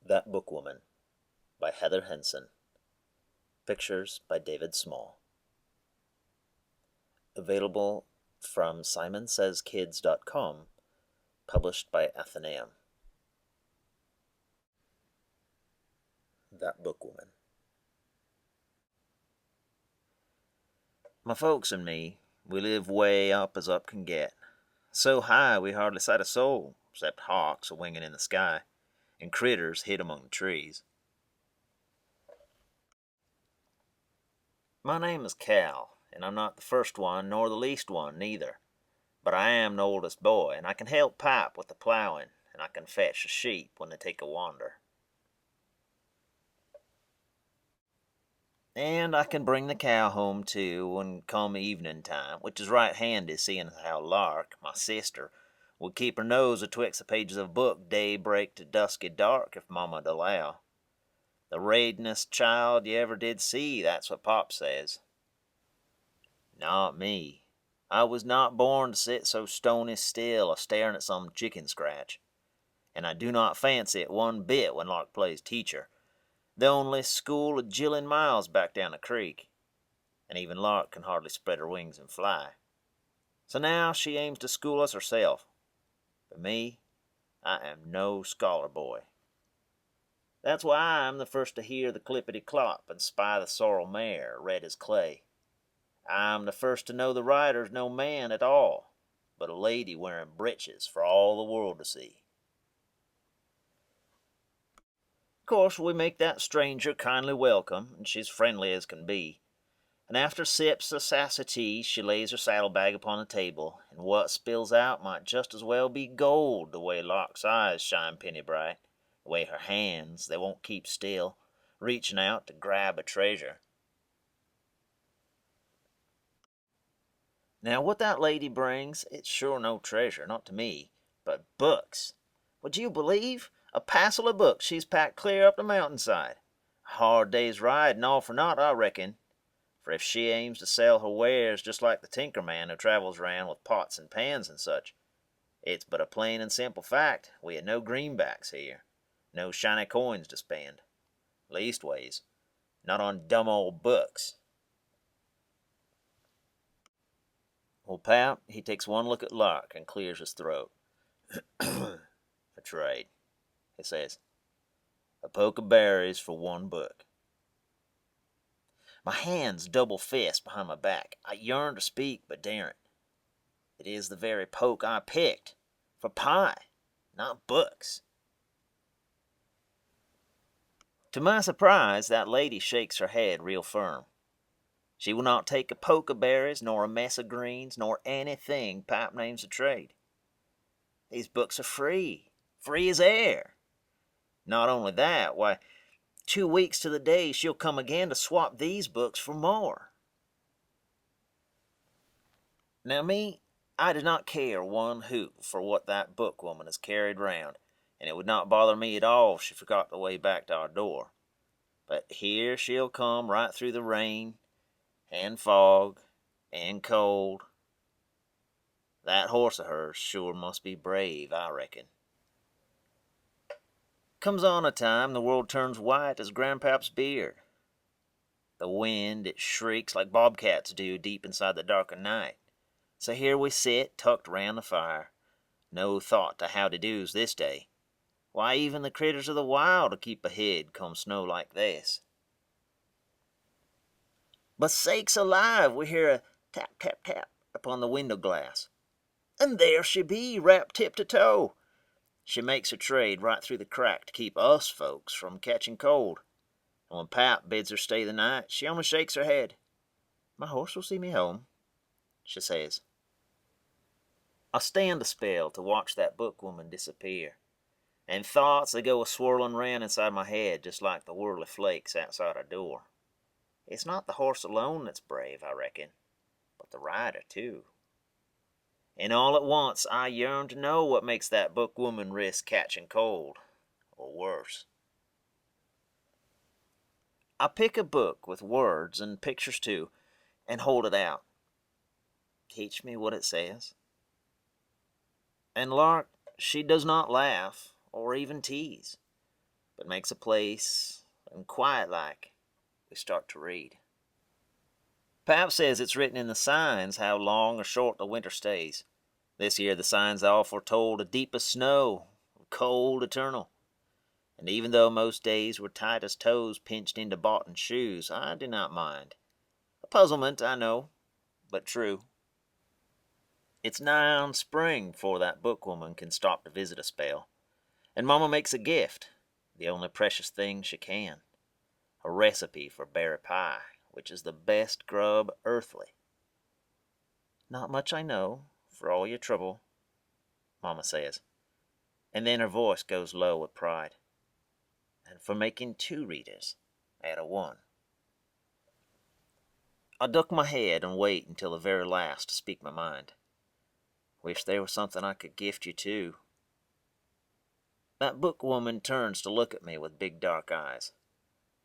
That Bookwoman by Heather Henson. Pictures by David Small. Available from simonsays.kids.com, published by Atheneum. That Bookwoman. My folks and me, we live way up as up can get. So high we hardly sight a soul, except hawks a-winging in the sky, and critters hid among the trees. My name is Cal, and I'm not the first one nor the least one neither. But I am the oldest boy, and I can help pipe with the plowing, and I can fetch the sheep when they take a wander. And I can bring the cow home too when come evening time, which is right handy seeing how Lark, my sister, would keep her nose atwixt the pages of a book daybreak to dusky dark if Mama'd allow. The raidinest child you ever did see, that's what Pop says. Not me. I was not born to sit so stony still a-staring at some chicken scratch. And I do not fancy it one bit when Lark plays teacher. The only school a jillion miles back down the creek, and even Lark can hardly spread her wings and fly. So now she aims to school us herself. But me, I am no scholar boy. That's why I'm the first to hear the clippity-clop and spy the sorrel mare, red as clay. I'm the first to know the rider's no man at all, but a lady wearing breeches for all the world to see. Of course, we make that stranger kindly welcome, and she's friendly as can be. And after sips of sassy tea, she lays her saddlebag upon the table, and what spills out might just as well be gold, the way Lark's eyes shine penny bright, the way her hands, they won't keep still, reaching out to grab a treasure. Now, what that lady brings, it's sure no treasure, not to me, but books. Would you believe? A passel of books she's packed clear up the mountainside. A hard day's ride and all for naught, I reckon. For if she aims to sell her wares just like the tinker man who travels round with pots and pans and such, it's but a plain and simple fact we had no greenbacks here, no shiny coins to spend. Leastways, not on dumb old books. Well, Pap, he takes one look at Lark and clears his throat. That's right, he says. A poke of berries for one book. My hands double fist behind my back. I yearn to speak, but daren't. It is the very poke I picked. For pie, not books. To my surprise, that lady shakes her head real firm. She will not take a poke of berries, nor a mess of greens, nor anything Pap names a trade. These books are free as air. Not only that, why, 2 weeks to the day she'll come again to swap these books for more. Now me, I do not care one hoot for what that bookwoman has carried round, and it would not bother me at all if she forgot the way back to our door. But here she'll come right through the rain, and fog, and cold. That horse of hers sure must be brave, I reckon. Comes on a time the world turns white as Grandpap's beard. The wind, it shrieks like bobcats do deep inside the dark of night. So here we sit, tucked round the fire. No thought to howdy-do's this day. Why, even the critters of the wild'll keep ahead come snow like this. But sakes alive, we hear a tap, tap, tap upon the window glass. And there she be, wrapped tip to toe. She makes her trade right through the crack to keep us folks from catching cold. And when Pap bids her stay the night, she only shakes her head. My horse will see me home, she says. I stand a spell to watch that bookwoman disappear, and thoughts they go a-swirling round inside my head just like the whirly flakes outside our door. It's not the horse alone that's brave, I reckon, but the rider, too. And all at once I yearn to know what makes that bookwoman risk catching cold, or worse. I pick a book with words and pictures too, and hold it out. Teach me what it says. And Lark, she does not laugh, or even tease, but makes a place, and quiet like, we start to read. Pap says it's written in the signs how long or short the winter stays. This year the signs all foretold a deepest snow, cold eternal. And even though most days were tight as toes pinched into boughten shoes, I do not mind. A puzzlement, I know, but true. It's nigh on spring before that bookwoman can stop to visit a spell. And Mama makes a gift, the only precious thing she can. A recipe for berry pie, which is the best grub earthly. Not much I know, for all your trouble, Mama says. And then her voice goes low with pride. And for making 2 readers out of 1. I duck my head and wait until the very last to speak my mind. Wish there was something I could gift you too. That bookwoman turns to look at me with big dark eyes.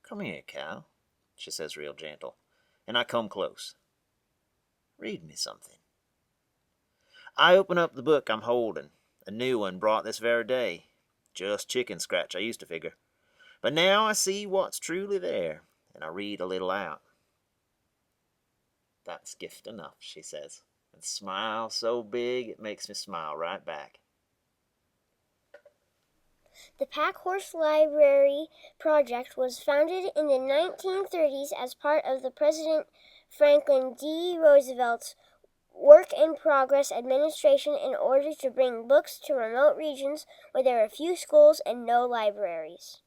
Come here, Cal, she says real gentle, and I come close. Read me something. I open up the book I'm holding, a new one brought this very day. Just chicken scratch, I used to figure. But now I see what's truly there, and I read a little out. That's gift enough, she says, and smiles so big it makes me smile right back. The Pack Horse Library project was founded in the 1930s as part of the President Franklin D. Roosevelt's Work-in-Progress administration in order to bring books to remote regions where there are few schools and no libraries.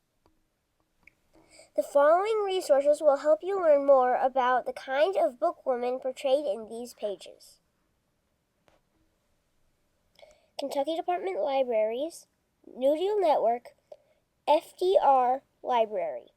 The following resources will help you learn more about the kind of bookwoman portrayed in these pages. Kentucky Department Libraries, New Deal Network, FDR Library.